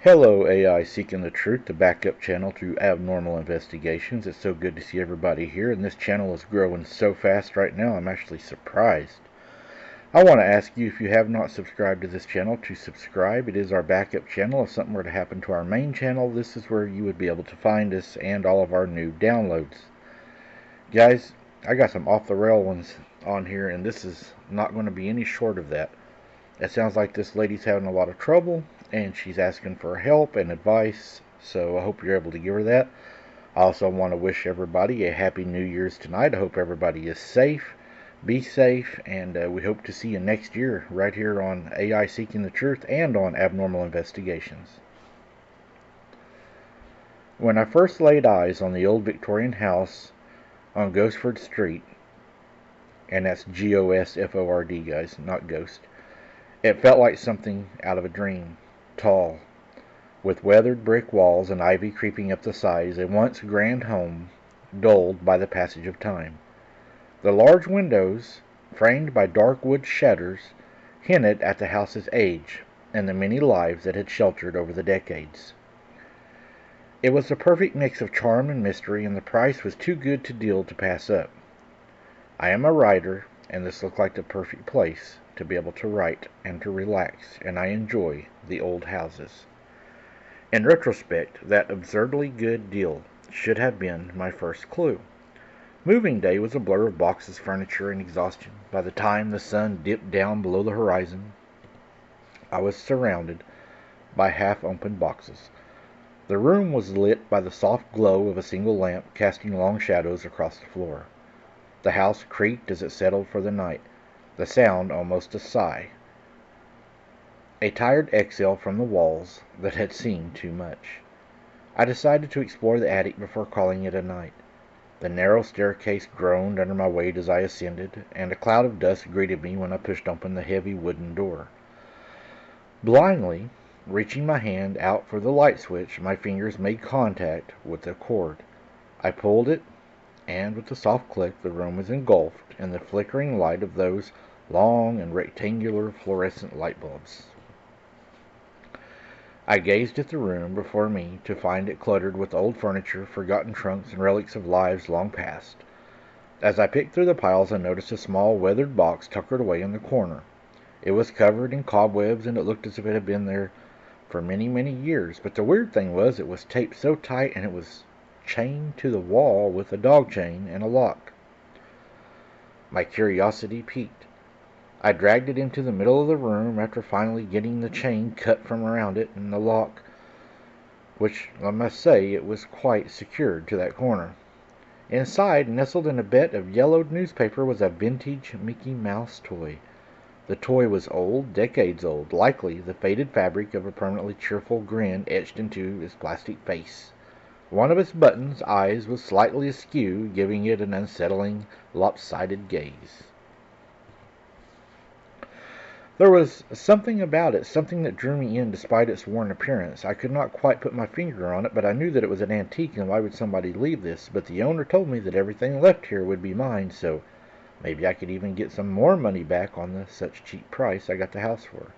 Hello, AI Seeking the Truth, the backup channel to Abnormal Investigations. It's so good to see everybody here, and this channel is growing so fast right now, I'm actually surprised. I want to ask you, if you have not subscribed to this channel, to subscribe. It is our backup channel. If something were to happen to our main channel, this is where you would be able to find us and all of our new downloads. Guys, I got some off-the-rail ones on here, and this is not going to be any short of that. It sounds like this lady's having a lot of trouble, and she's asking for help and advice, so I hope you're able to give her that. I also want to wish everybody a happy New Year's tonight. I hope everybody is safe. Be safe, and we hope to see you next year right here on AI Seeking the Truth and on Abnormal Investigations. When I first laid eyes on the old Victorian house on Gosford Street, and that's Gosford, guys, not ghost, it felt like something out of a dream. Tall, with weathered brick walls and ivy creeping up the sides, a once grand home dulled by the passage of time. The large windows, framed by dark wood shutters, hinted at the house's age and the many lives that had sheltered over the decades. It was the perfect mix of charm and mystery, and the price was too good to deal to pass up. I am a writer, and this looked like the perfect place to be able to write and to relax, and I enjoy the old houses. In retrospect, that absurdly good deal should have been my first clue. Moving day was a blur of boxes, furniture, and exhaustion. By the time the sun dipped down below the horizon, I was surrounded by half-opened boxes. The room was lit by the soft glow of a single lamp, casting long shadows across the floor. The house creaked as it settled for the night, the sound almost a sigh. A tired exhale from the walls that had seen too much. I decided to explore the attic before calling it a night. The narrow staircase groaned under my weight as I ascended, and a cloud of dust greeted me when I pushed open the heavy wooden door. Blindly, reaching my hand out for the light switch, my fingers made contact with the cord. I pulled it, and with a soft click, the room was engulfed in the flickering light of those long and rectangular fluorescent light bulbs. I gazed at the room before me to find it cluttered with old furniture, forgotten trunks, and relics of lives long past. As I picked through the piles, I noticed a small weathered box tucked away in the corner. It was covered in cobwebs, and it looked as if it had been there for many, many years. But the weird thing was, it was taped so tight, and it was chained to the wall with a dog chain and a lock. My curiosity piqued. I dragged it into the middle of the room after finally getting the chain cut from around it and the lock, which I must say it was quite secured to that corner. Inside, nestled in a bed of yellowed newspaper, was a vintage Mickey Mouse toy. The toy was old, decades old, likely the faded fabric of a permanently cheerful grin etched into its plastic face. One of its buttons' eyes was slightly askew, giving it an unsettling, lopsided gaze. There was something about it, something that drew me in despite its worn appearance. I could not quite put my finger on it, but I knew that it was an antique, and why would somebody leave this? But the owner told me that everything left here would be mine, so maybe I could even get some more money back on the such cheap price I got the house for.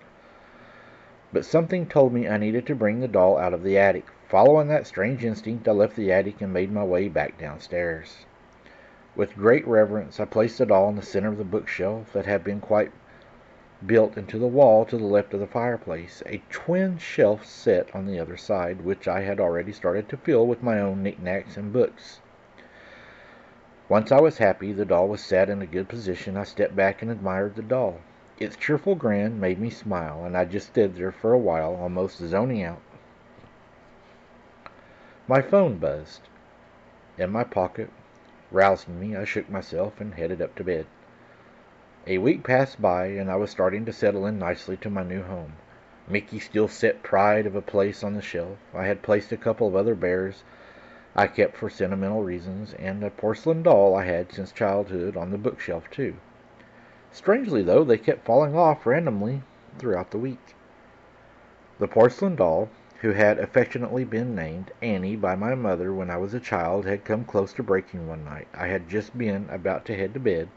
But something told me I needed to bring the doll out of the attic. Following that strange instinct, I left the attic and made my way back downstairs. With great reverence, I placed the doll in the center of the bookshelf that had been quite built into the wall to the left of the fireplace. A twin shelf set on the other side, which I had already started to fill with my own knickknacks and books. Once I was happy, the doll was set in a good position, I stepped back and admired the doll. Its cheerful grin made me smile, and I just stood there for a while, almost zoning out. My phone buzzed in my pocket. Rousing me, I shook myself and headed up to bed. A week passed by, and I was starting to settle in nicely to my new home. Mickey still set pride of a place on the shelf. I had placed a couple of other bears I kept for sentimental reasons, and a porcelain doll I had since childhood on the bookshelf too. Strangely, though, they kept falling off randomly throughout the week. The porcelain doll, who had affectionately been named Annie by my mother when I was a child, had come close to breaking one night. I had just been about to head to bed,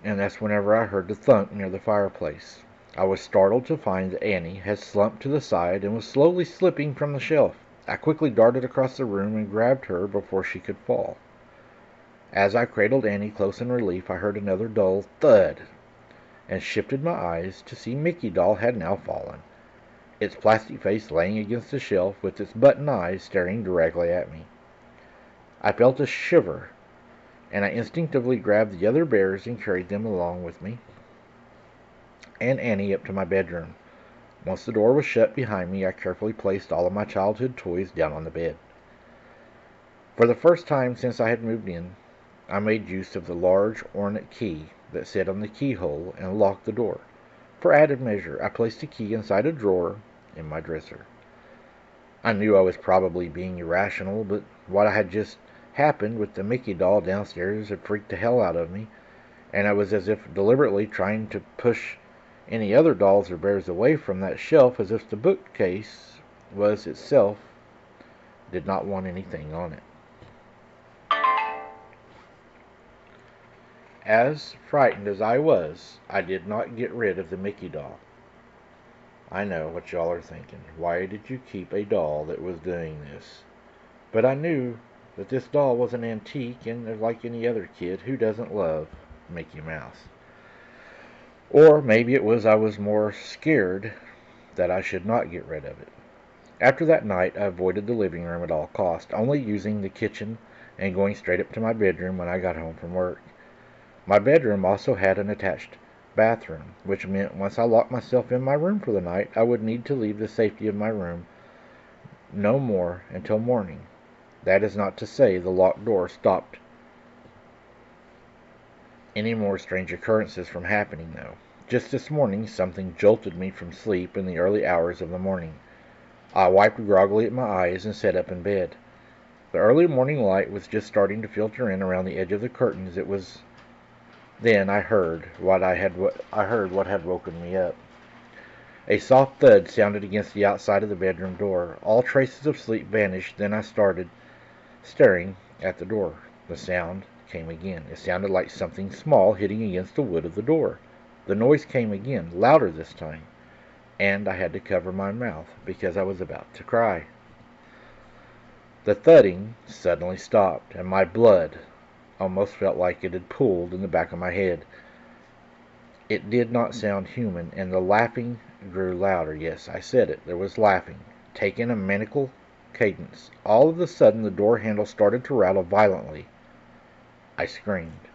and that's whenever I heard the thunk near the fireplace. I was startled to find that Annie had slumped to the side and was slowly slipping from the shelf. I quickly darted across the room and grabbed her before she could fall. As I cradled Annie close in relief, I heard another dull thud and shifted my eyes to see Mickey doll had now fallen, its plastic face laying against the shelf with its button eyes staring directly at me. I felt a shiver, and I instinctively grabbed the other bears and carried them along with me and Annie up to my bedroom. Once the door was shut behind me, I carefully placed all of my childhood toys down on the bed. For the first time since I had moved in, I made use of the large ornate key that sat on the keyhole and locked the door. For added measure, I placed the key inside a drawer in my dresser. I knew I was probably being irrational, but what had just happened with the Mickey doll downstairs had freaked the hell out of me, and I was as if deliberately trying to push any other dolls or bears away from that shelf, as if the bookcase was itself did not want anything on it. As frightened as I was, I did not get rid of the Mickey doll. I know what y'all are thinking. Why did you keep a doll that was doing this? But I knew that this doll was an antique, and like any other kid, who doesn't love Mickey Mouse? Or maybe it was I was more scared that I should not get rid of it. After that night, I avoided the living room at all costs, only using the kitchen and going straight up to my bedroom when I got home from work. My bedroom also had an attached bathroom, which meant once I locked myself in my room for the night, I would need to leave the safety of my room no more until morning. That is not to say the locked door stopped any more strange occurrences from happening, though. Just this morning, something jolted me from sleep in the early hours of the morning. I wiped groggily at my eyes and sat up in bed. The early morning light was just starting to filter in around the edge of the curtains. It was then I heard what had woken me up. A soft thud sounded against the outside of the bedroom door. All traces of sleep vanished. Then I started staring at the door. The sound came again. It sounded like something small hitting against the wood of the door. The noise came again, louder this time, and I had to cover my mouth because I was about to cry. The thudding suddenly stopped, and my blood almost felt like it had pooled in the back of my head. It did not sound human, and the laughing grew louder. Yes, I said it. There was laughing, taking a maniacal cadence. All of a sudden, the door handle started to rattle violently. I screamed.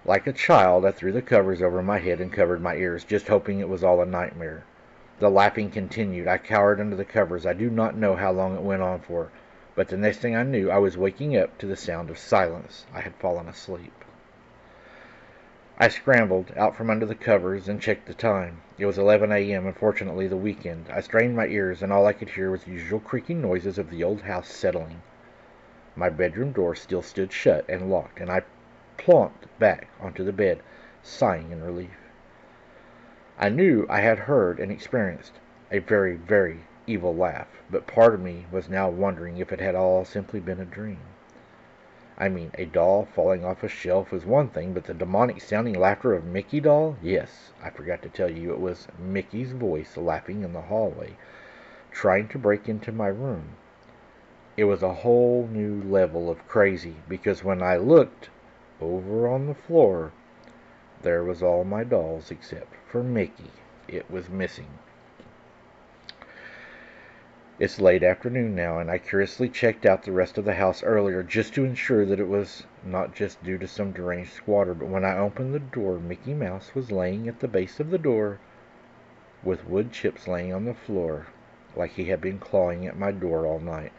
Like a child, I threw the covers over my head and covered my ears, just hoping it was all a nightmare. The laughing continued. I cowered under the covers. I do not know how long it went on for, but the next thing I knew, I was waking up to the sound of silence. I had fallen asleep. I scrambled out from under the covers and checked the time. It was 11 a.m., unfortunately the weekend. I strained my ears, and all I could hear was the usual creaking noises of the old house settling. My bedroom door still stood shut and locked, and I plumped back onto the bed, sighing in relief. I knew I had heard and experienced a very, very evil laugh, but part of me was now wondering if it had all simply been a dream. I mean, a doll falling off a shelf was one thing, but the demonic-sounding laughter of Mickey doll? Yes, I forgot to tell you, it was Mickey's voice laughing in the hallway, trying to break into my room. It was a whole new level of crazy, because when I looked over on the floor, there was all my dolls except for Mickey. It was missing. It's late afternoon now, and I curiously checked out the rest of the house earlier just to ensure that it was not just due to some deranged squatter, but when I opened the door, Mickey Mouse was laying at the base of the door with wood chips laying on the floor like he had been clawing at my door all night.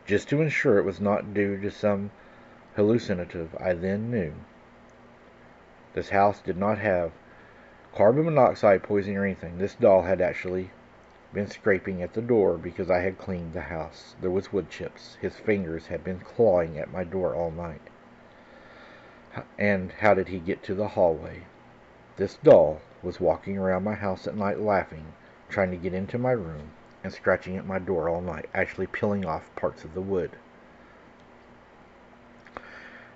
Just to ensure it was not due to some hallucinative, I then knew this house did not have carbon monoxide poisoning or anything. This doll had actually been scraping at the door because I had cleaned the house. There was wood chips. His fingers had been clawing at my door all night. And how did he get to the hallway? This doll was walking around my house at night laughing, trying to get into my room, and scratching at my door all night, actually peeling off parts of the wood.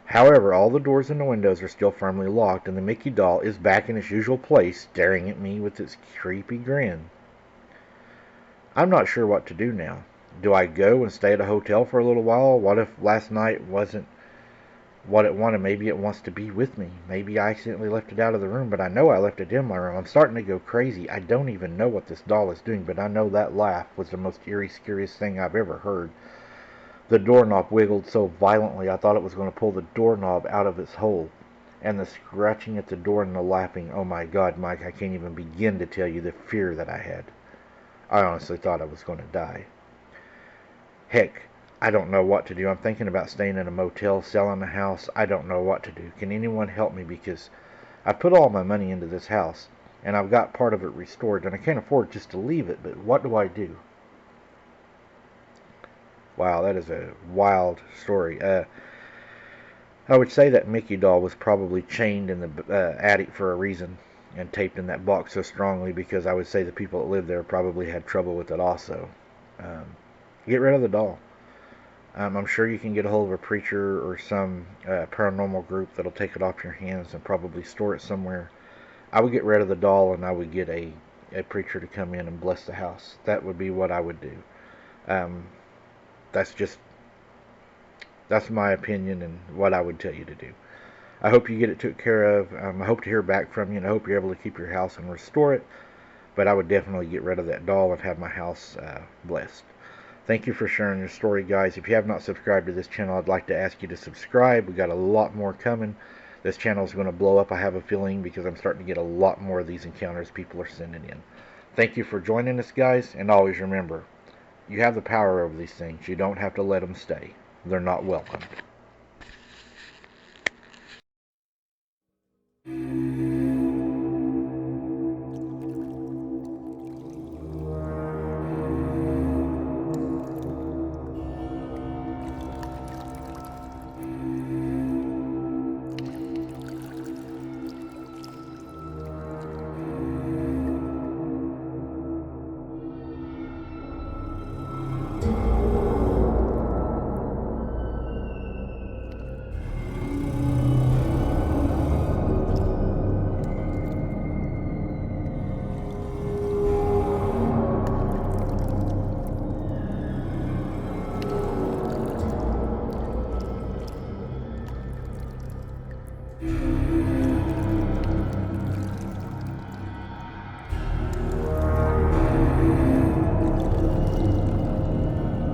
However, all the doors and the windows are still firmly locked, and the Mickey doll is back in its usual place, staring at me with its creepy grin. I'm not sure what to do now. Do I go and stay at a hotel for a little while? What if last night wasn't what it wanted? Maybe it wants to be with me. Maybe I accidentally left it out of the room, but I know I left it in my room. I'm starting to go crazy. I don't even know what this doll is doing, but I know that laugh was the most eerie, scariest thing I've ever heard. The doorknob wiggled so violently I thought it was going to pull the doorknob out of its hole. And the scratching at the door and the laughing, oh my God, Mike, I can't even begin to tell you the fear that I had. I honestly thought I was going to die. Heck, I don't know what to do. I'm thinking about staying in a motel, selling the house. I don't know what to do. Can anyone help me? Because I put all my money into this house, and I've got part of it restored, and I can't afford just to leave it, but what do I do? Wow, that is a wild story. I would say that Mickey doll was probably chained in the attic for a reason and taped in that box so strongly, because I would say the people that lived there probably had trouble with it also. Um, get rid of the doll. I'm sure you can get a hold of a preacher or some paranormal group that'll take it off your hands and probably store it somewhere. I would get rid of the doll, and I would get a preacher to come in and bless the house. That would be what I would do. Um, that's just that's my opinion and what I would tell you to do. I hope you get it took care of. I hope to hear back from you, and I hope you're able to keep your house and restore it. But I would definitely get rid of that doll and have my house blessed. Thank you for sharing your story, guys. If you have not subscribed to this channel, I'd like to ask you to subscribe. We got a lot more coming. This channel is going to blow up, I have a feeling, because I'm starting to get a lot more of these encounters people are sending in. Thank you for joining us, guys, and always remember, you have the power over these things. You don't have to let them stay. They're not welcomed.